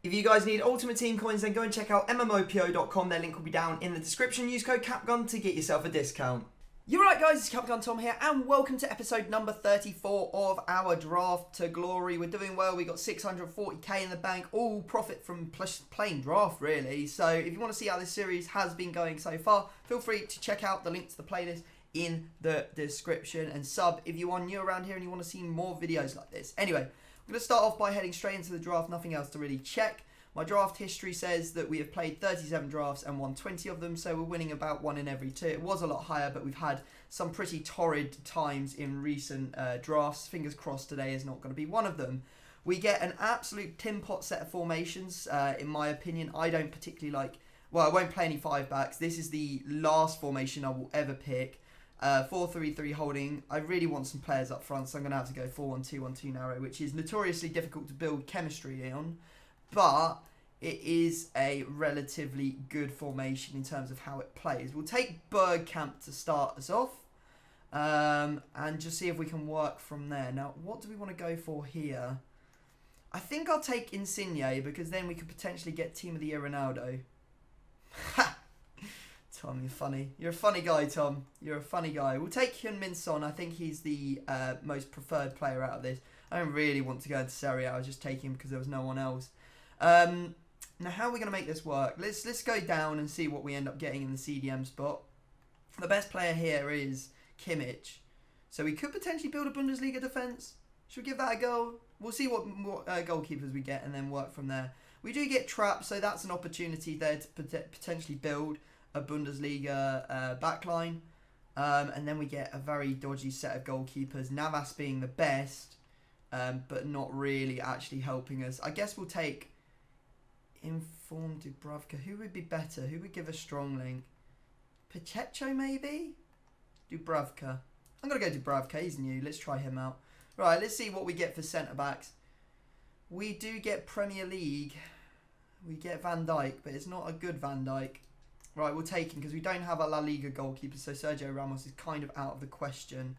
If you guys need Ultimate Team coins, then go and check out mmopo.com. Their link will be down in the description. Use code CAPGUN to get yourself a discount. You're right, guys, it's Capgun Tom here, and welcome to episode number 34 of our Draft to Glory. We're doing well. We got 640k in the bank, all profit from playing draft, really. So if you want to see how this series has been going so far, feel free to check out the link to the playlist in the description, and sub if you are new around here and you want to see more videos like this. Anyway, I'm going to start off by heading straight into the draft. Nothing else to really check. My draft history says that we have played 37 drafts and won 20 of them, so we're winning about 1 in every 2. It was a lot higher, but we've had some pretty torrid times in recent drafts. Fingers crossed today is not going to be one of them. We get an absolute tin pot set of formations, in my opinion. I don't particularly like... Well, I won't play any 5-backs. This is the last formation I will ever pick. 4-3-3 holding. I really want some players up front, so I'm going to have to go 4-1-2-1-2 narrow, which is notoriously difficult to build chemistry on. But it is a relatively good formation in terms of how it plays. We'll take Bergkamp to start us off. And just see if we can work from there. Now, what do we want to go for here? I think I'll take Insigne, because then we could potentially get Team of the Year Ronaldo. Ha! Tom, you're funny. You're a funny guy, Tom. You're a funny guy. We'll take Heung-min Son. I think he's the most preferred player out of this. I don't really want to go into Serie A. I was just taking him because there was no one else. Now, how are we going to make this work? Let's go down and see what we end up getting in the CDM spot. The best player here is Kimmich. So we could potentially build a Bundesliga defence. Should we give that a go? We'll see what goalkeepers we get and then work from there. We do get trapped, so that's an opportunity there to potentially build a Bundesliga backline. And then we get a very dodgy set of goalkeepers. Navas being the best, but not really actually helping us. I guess we'll take Informed Dubravka. Who would be better? Who would give a strong link? Pacheco, maybe? Dubravka. I'm going to go Dubravka. He's new. Let's try him out. Right, let's see what we get for centre-backs. We do get Premier League. We get Van Dijk, but it's not a good Van Dijk. Right, we'll take him because we don't have a La Liga goalkeeper, so Sergio Ramos is kind of out of the question.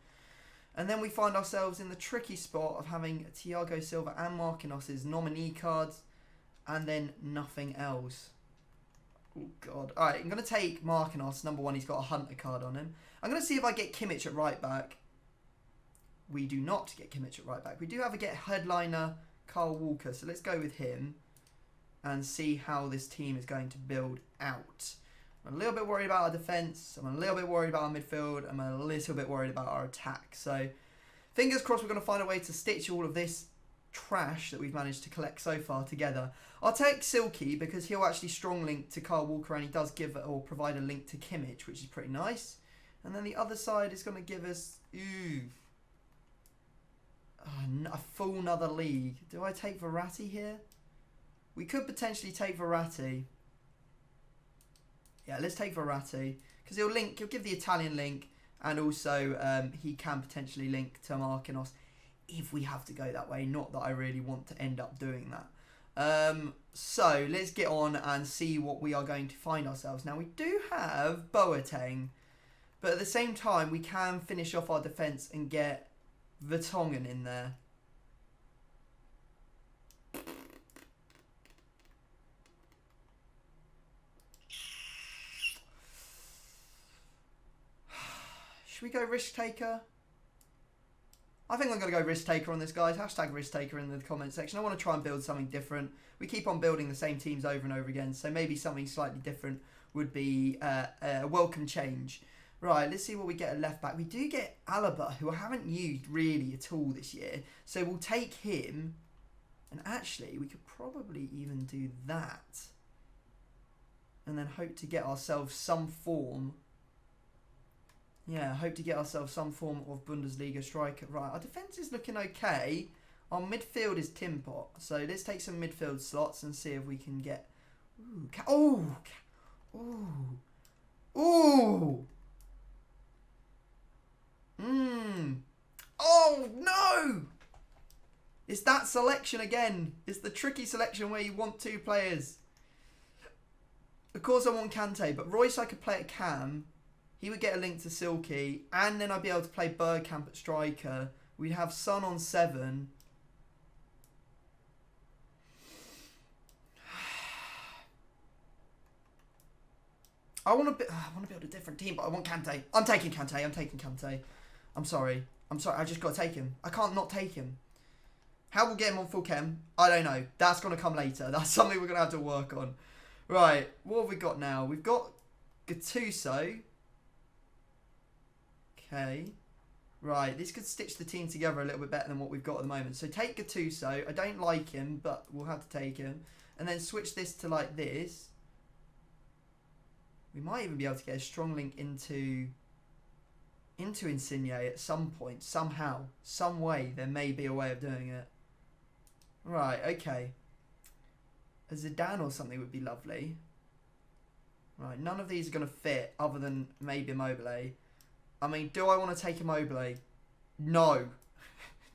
And then we find ourselves in the tricky spot of having Thiago Silva and Marquinhos' nominee cards, and then nothing else. Oh, God. All right, I'm going to take Marquinhos. Number 1, he's got a Hunter card on him. I'm going to see if I get Kimmich at right back. We do not get Kimmich at right back. We do have a get headliner Kyle Walker, so let's go with him and see how this team is going to build out. I'm a little bit worried about our defence. I'm a little bit worried about our midfield. I'm a little bit worried about our attack. So, fingers crossed we're going to find a way to stitch all of this trash that we've managed to collect so far together. I'll take Silky because he'll actually strong link to Kyle Walker, and he does give or provide a link to Kimmich, which is pretty nice. And then the other side is going to give us a full another league. Do I take Verratti here? We could potentially take Verratti. Yeah, let's take Verratti because he'll give the Italian link, and also he can potentially link to Marquinhos if we have to go that way. Not that I really want to end up doing that. So let's get on and see what we are going to find ourselves. Now we do have Boateng, but at the same time we can finish off our defence and get Vertonghen in there. Should we go risk taker? I think I'm going to go risk taker on this, guys. Hashtag risk taker in the comment section. I want to try and build something different. We keep on building the same teams over and over again, so maybe something slightly different would be a welcome change. Right, let's see what we get at left back. We do get Alaba, who I haven't used really at all this year, so we'll take him. And actually, we could probably even do that, and then hope to get ourselves some form. Yeah, hope to get ourselves some form of Bundesliga striker. Right, our defence is looking okay. Our midfield is tin pot. So let's take some midfield slots and see if we can get... Ooh! Oh, no! It's that selection again. It's the tricky selection where you want 2 players. Of course I want Kante, but Royce I could play at Cam. He would get a link to Silky, and then I'd be able to play Bergkamp at striker. We'd have Son on 7. I want to build a different team, but I want Kante. I'm taking Kante. I'm sorry. I just got to take him. I can't not take him. How we'll get him on full chem, I don't know. That's going to come later. That's something we're going to have to work on. Right, what have we got now? We've got Gattuso. Okay. Right, this could stitch the team together a little bit better than what we've got at the moment. So take Gattuso. I don't like him, but we'll have to take him. And then switch this to like this. We might even be able to get a strong link into Insigne at some point, somehow, some way. There may be a way of doing it. Right, okay. A Zidane or something would be lovely. Right, none of these are going to fit other than maybe Immobile. I mean, do I want to take Immobile? No.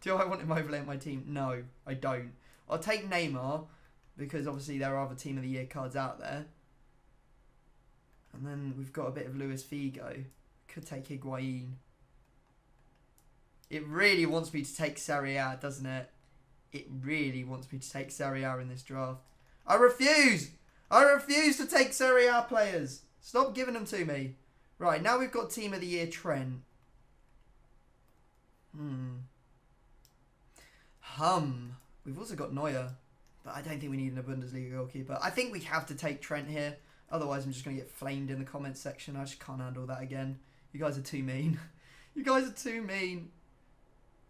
Do I want Immobile in my team? No, I don't. I'll take Neymar because obviously there are other Team of the Year cards out there. And then we've got a bit of Luis Figo. Could take Higuain. It really wants me to take Serie A, doesn't it? It really wants me to take Serie A in this draft. I refuse! I refuse to take Serie A players. Stop giving them to me. Right, now we've got Team of the Year Trent. We've also got Neuer. But I don't think we need a Bundesliga goalkeeper. I think we have to take Trent here. Otherwise, I'm just going to get flamed in the comments section. I just can't handle that again. You guys are too mean. You guys are too mean.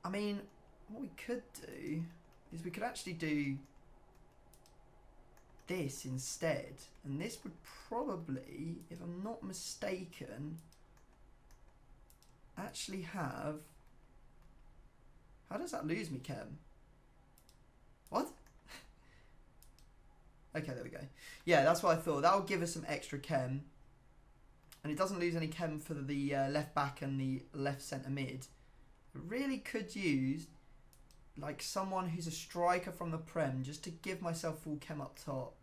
I mean, what we could do is we could actually do this instead. And this would probably, if I'm not mistaken, actually have... How does that lose me, Chem? What? Okay, there we go. Yeah, that's what I thought. That will give us some extra chem. And it doesn't lose any chem for the left back and the left centre mid. It really could use like someone who's a striker from the Prem just to give myself full chem up top.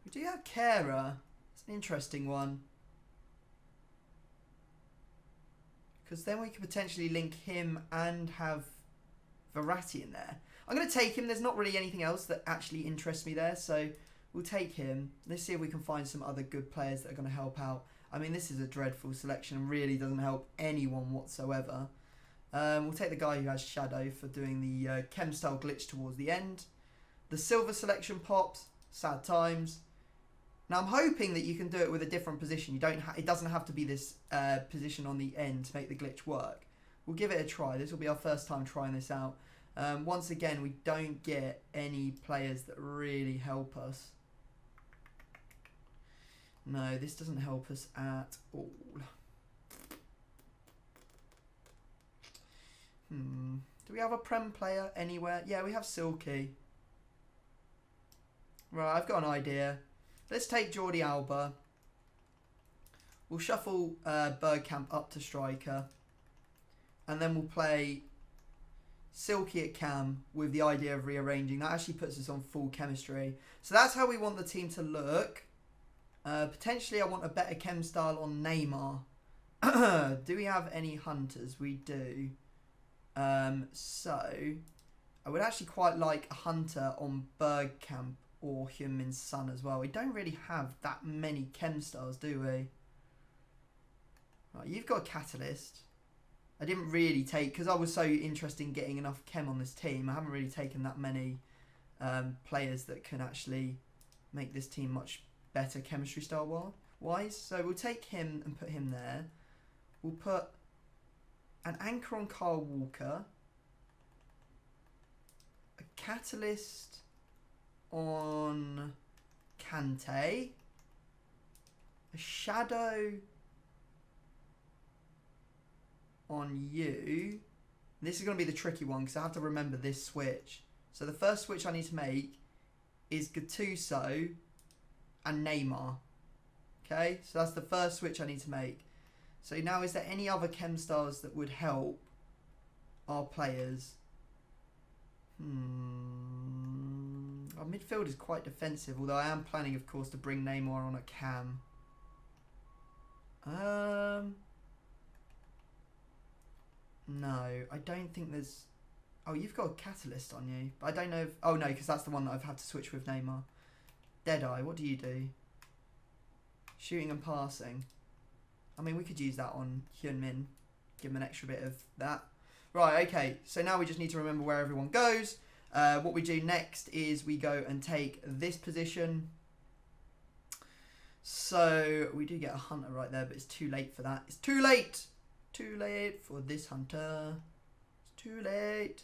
We do have Kera. It's an interesting one. Because then we could potentially link him and have Verratti in there. I'm going to take him. There's not really anything else that actually interests me there. So we'll take him. Let's see if we can find some other good players that are going to help out. I mean, this is a dreadful selection and really doesn't help anyone whatsoever. We'll take the guy who has Shadow for doing the chem style glitch towards the end. The silver selection pops. Sad times. Now, I'm hoping that you can do it with a different position. It doesn't have to be this position on the end to make the glitch work. We'll give it a try. This will be our first time trying this out. Once again, we don't get any players that really help us. No, this doesn't help us at all. Do we have a Prem player anywhere? Yeah, we have Silky. Right, I've got an idea. Let's take Jordi Alba. We'll shuffle Bergkamp up to striker. And then we'll play Silky at cam with the idea of rearranging. That actually puts us on full chemistry. So that's how we want the team to look. Potentially I want a better chem style on Neymar. Do we have any hunters? We do. So I would actually quite like a hunter on Bergkamp or Heung-min Son as well. We don't really have that many chem styles, do we? Right, you've got a catalyst. I didn't really take, because I was so interested in getting enough chem on this team, I haven't really taken that many players that can actually make this team much better chemistry style wise. So we'll take him and put him there. We'll put an anchor on Kyle Walker, a catalyst on Kante, a shadow on you. This is going to be the tricky one because I have to remember this switch. So the first switch I need to make is Gattuso and Neymar. Okay, so that's the first switch I need to make. So now, is there any other chem styles that would help our players? Our midfield is quite defensive, although I am planning, of course, to bring Neymar on a cam. No, I don't think there's... Oh, you've got a catalyst on you. But I don't know if... Oh, no, because that's the one that I've had to switch with Neymar. Deadeye, what do you do? Shooting and passing. I mean, we could use that on Hyunmin. Give him an extra bit of that. Right, okay. So now we just need to remember where everyone goes. What we do next is we go and take this position. So we do get a hunter right there, but it's too late for that. It's too late! Too late for this hunter. It's too late.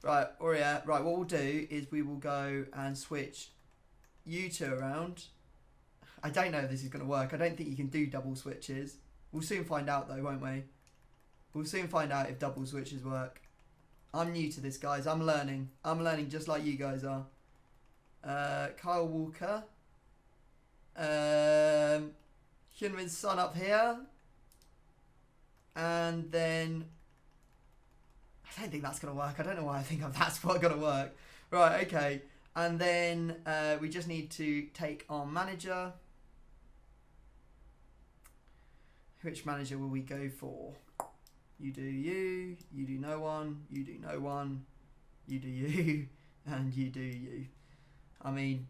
Right, or yeah. Right, what we'll do is we will go and switch you two around. I don't know if this is going to work. I don't think you can do double switches. We'll soon find out though, won't we? We'll soon find out if double switches work. I'm new to this, guys. I'm learning. I'm learning just like you guys are. Kyle Walker. Hyunmin's son up here. And then... I don't think that's going to work. I don't know why I think that's going to work. Right, okay. And then we just need to take our manager. Which manager will we go for? You do you do no one, you do no one, you do you, and you do you. I mean,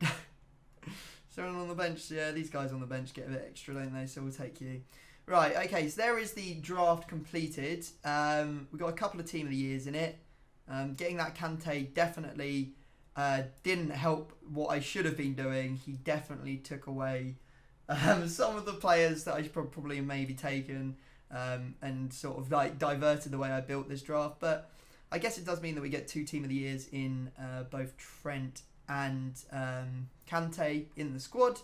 someone on the bench, yeah, these guys on the bench get a bit extra, don't they? So we'll take you. Right, okay, so there is the draft completed. We've got a couple of Team of the Years in it. Getting that Kante definitely didn't help what I should have been doing. He definitely took away some of the players that I should probably maybe taken. And sort of like diverted the way I built this draft, but I guess it does mean that we get 2 Team of the Years in both Trent and Kante in the squad.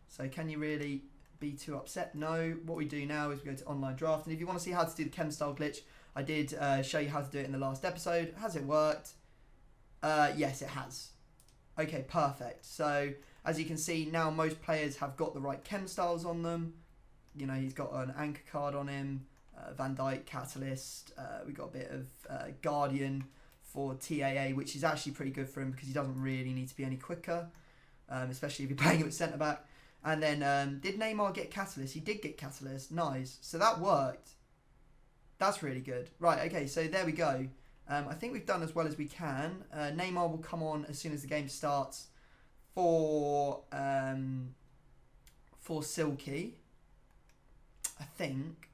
So can you really be too upset? No. What we do now is we go to online draft, and if you want to see how to do the chem style glitch, I did show you how to do it in the last episode. Has it worked? Yes, it has. Okay, perfect. So as you can see, now most players have got the right chem styles on them. You know, he's got an anchor card on him, Van Dijk, Catalyst. We've got a bit of Guardian for TAA, which is actually pretty good for him because he doesn't really need to be any quicker, especially if you're playing him at centre-back. And then, did Neymar get Catalyst? He did get Catalyst. Nice. So that worked. That's really good. Right, okay, so there we go. I think we've done as well as we can. Neymar will come on as soon as the game starts for Silky. I think.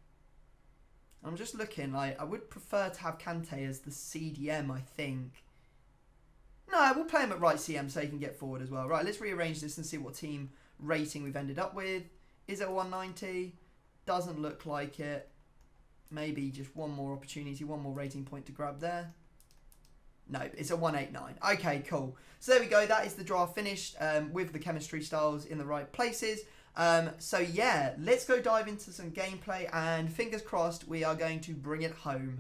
I'm just looking, like, I would prefer to have Kante as the CDM, I think. No, we'll play him at right CM so he can get forward as well. Right, let's rearrange this and see what team rating we've ended up with. Is it 190? Doesn't look like it. Maybe just one more opportunity, one more rating point to grab there. No, it's a 189. Okay, cool. So there we go. That is the draft finished with the chemistry styles in the right places. So yeah, let's go dive into some gameplay, and fingers crossed we are going to bring it home.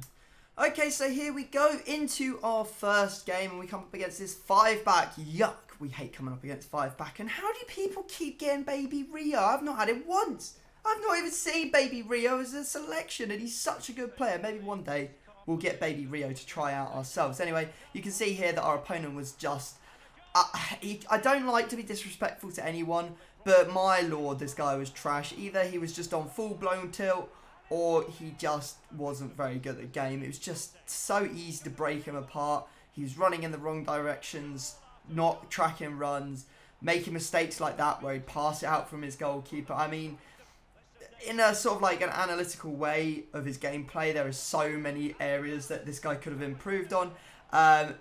Okay, so here we go into our first game, and we come up against this 5-back. Yuck, we hate coming up against 5-back. And how do people keep getting Baby Rio? I've not had it once. I've not even seen Baby Rio as a selection, and he's such a good player. Maybe one day we'll get Baby Rio to try out ourselves. Anyway, you can see here that our opponent was just... I don't like to be disrespectful to anyone, but my lord, this guy was trash. Either he was just on full-blown tilt, or he just wasn't very good at the game. It was just so easy to break him apart. He was running in the wrong directions, not tracking runs, making mistakes like that where he'd pass it out from his goalkeeper. I mean, in a sort of like an analytical way of his gameplay, there are so many areas that this guy could have improved on.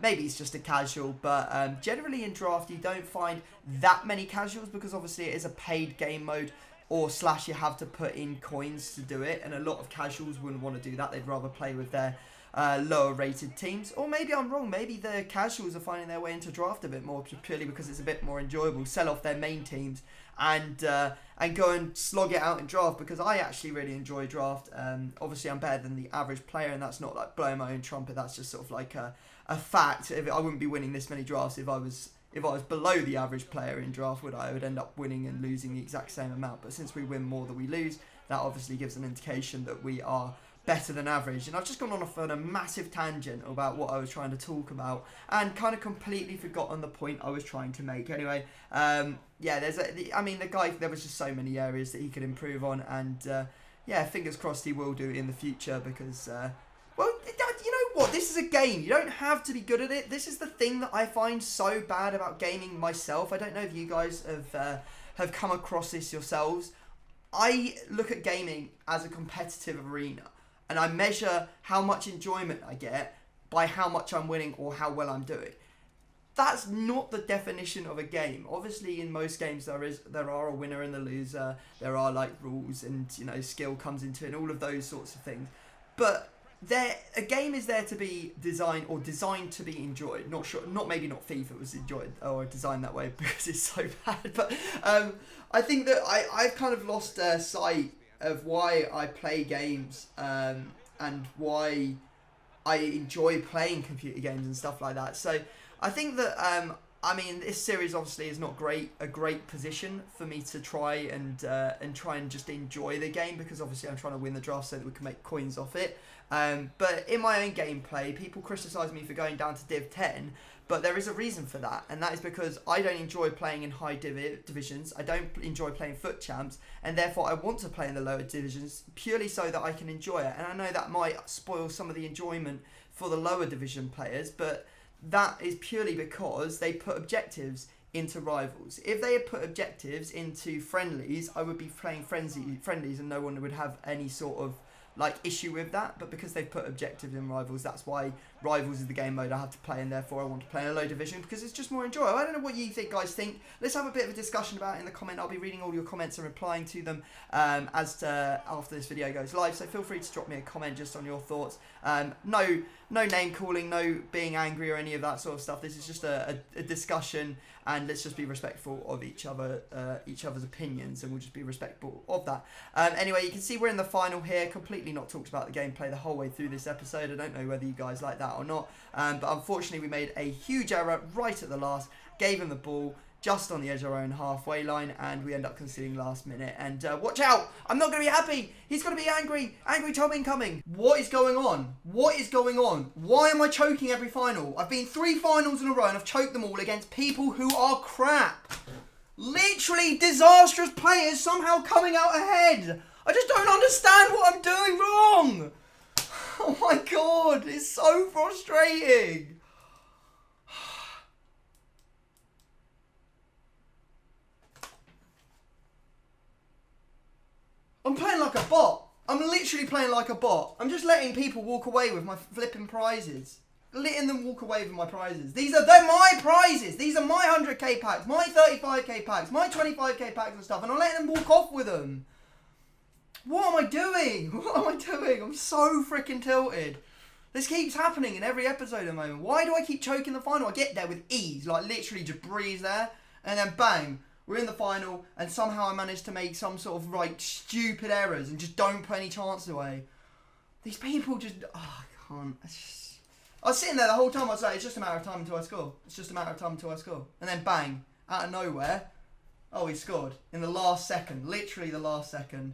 Maybe he's just a casual, but generally in draft you don't find that many casuals because obviously it is a paid game mode, or / you have to put in coins to do it, and a lot of casuals wouldn't want to do that. They'd rather play with their lower rated teams. Or maybe I'm wrong, maybe the casuals are finding their way into draft a bit more purely because it's a bit more enjoyable. Sell off their main teams and go and slog it out in draft, because I actually really enjoy draft. Obviously I'm better than the average player, and that's not like blowing my own trumpet, that's just sort of like a fact. I wouldn't be winning this many drafts if I was below the average player in draft, would I? I would end up winning and losing the exact same amount. But since we win more than we lose, that obviously gives an indication that we are better than average. And I've just gone on a massive tangent about what I was trying to talk about, and kind of completely forgotten the point I was trying to make. Anyway, yeah, the guy, there was just so many areas that he could improve on, and yeah, fingers crossed he will do it in the future, because well, you know what? This is a game. You don't have to be good at it. This is the thing that I find so bad about gaming myself. I don't know if you guys have come across this yourselves. I look at gaming as a competitive arena, and I measure how much enjoyment I get by how much I'm winning or how well I'm doing. That's not the definition of a game. Obviously, in most games there are a winner and a loser. There are like rules, and skill comes into it, and all of those sorts of things. But a game is there to be designed to be enjoyed. Maybe not FIFA was enjoyed or designed that way because it's so bad. But I think that I've kind of lost sight of why I play games and why I enjoy playing computer games and stuff like that. So I think that this series obviously is not a great position for me to try and just enjoy the game, because obviously I'm trying to win the draft so that we can make coins off it. But in my own gameplay, people criticise me for going down to Div 10, but there is a reason for that, and that is because I don't enjoy playing in high divisions. I don't enjoy playing foot champs, and therefore I want to play in the lower divisions purely so that I can enjoy it. And I know that might spoil some of the enjoyment for the lower division players, but that is purely because they put objectives into rivals. If they had put objectives into friendlies, I would be playing friendlies and no one would have any sort of issue with that. But because they've put objectives in rivals, that's why rivals is the game mode I have to play, and therefore I want to play in a low division because it's just more enjoyable. I don't know what you guys think. Let's have a bit of a discussion about it in the comment. I'll be reading all your comments and replying to them after this video goes live, so feel free to drop me a comment just on your thoughts. No name calling, no being angry or any of that sort of stuff. This is just a discussion, and let's just be respectful of each other's opinions, and we'll just be respectful of that. Anyway, you can see we're in the final here. Completely not talked about the gameplay the whole way through this episode. I don't know whether you guys like that or not, but unfortunately we made a huge error right at the last, gave him the ball just on the edge of our own halfway line, and we end up conceding last minute. And watch out! I'm not going to be happy! He's going to be angry! Angry Tom incoming! What is going on? What is going on? Why am I choking every final? I've been 3 finals in a row and I've choked them all against people who are crap. Literally disastrous players somehow coming out ahead. I just don't understand what I'm doing wrong. Oh my god, it's so frustrating. I'm playing like a bot. I'm literally playing like a bot. I'm just letting people walk away with my flipping prizes. Letting them walk away with my prizes. They're my prizes. These are my 100k packs, my 35k packs, my 25k packs and stuff, and I'm letting them walk off with them. What am I doing? What am I doing? I'm so freaking tilted. This keeps happening in every episode at the moment. Why do I keep choking the final? I get there with ease, literally just breeze there, and then bang. We're in the final, and somehow I managed to make some sort of stupid errors and just don't put any chance away. These people just, I can't. I was sitting there the whole time. I was like, it's just a matter of time until I score. It's just a matter of time until I score. And then bang, out of nowhere, oh, he scored in the last second, literally the last second.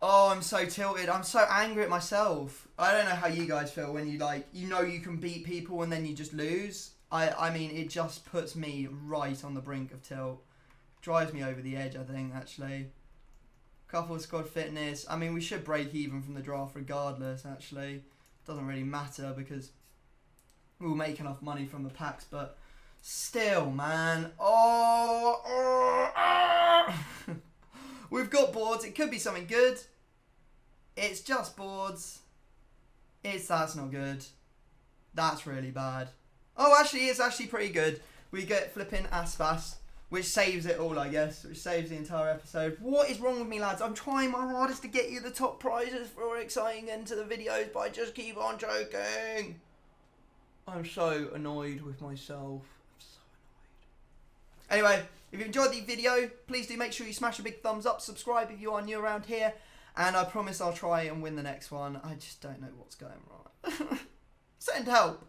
Oh, I'm so tilted. I'm so angry at myself. I don't know how you guys feel when you you can beat people and then you just lose. I mean, it just puts me right on the brink of tilt. Drives me over the edge, I think, actually. Couple of squad fitness. I mean, we should break even from the draft regardless, actually. Doesn't really matter because we'll make enough money from the packs, but still, man. We've got boards. It could be something good. It's just boards. That's not good. That's really bad. Oh, actually, it's actually pretty good. We get flipping Aspas, which saves it all, I guess. Which saves the entire episode. What is wrong with me, lads? I'm trying my hardest to get you the top prizes for exciting end to the videos, but I just keep on choking. I'm so annoyed with myself. I'm so annoyed. Anyway, if you enjoyed the video, please do make sure you smash a big thumbs up. Subscribe if you are new around here. And I promise I'll try and win the next one. I just don't know what's going wrong. Send help.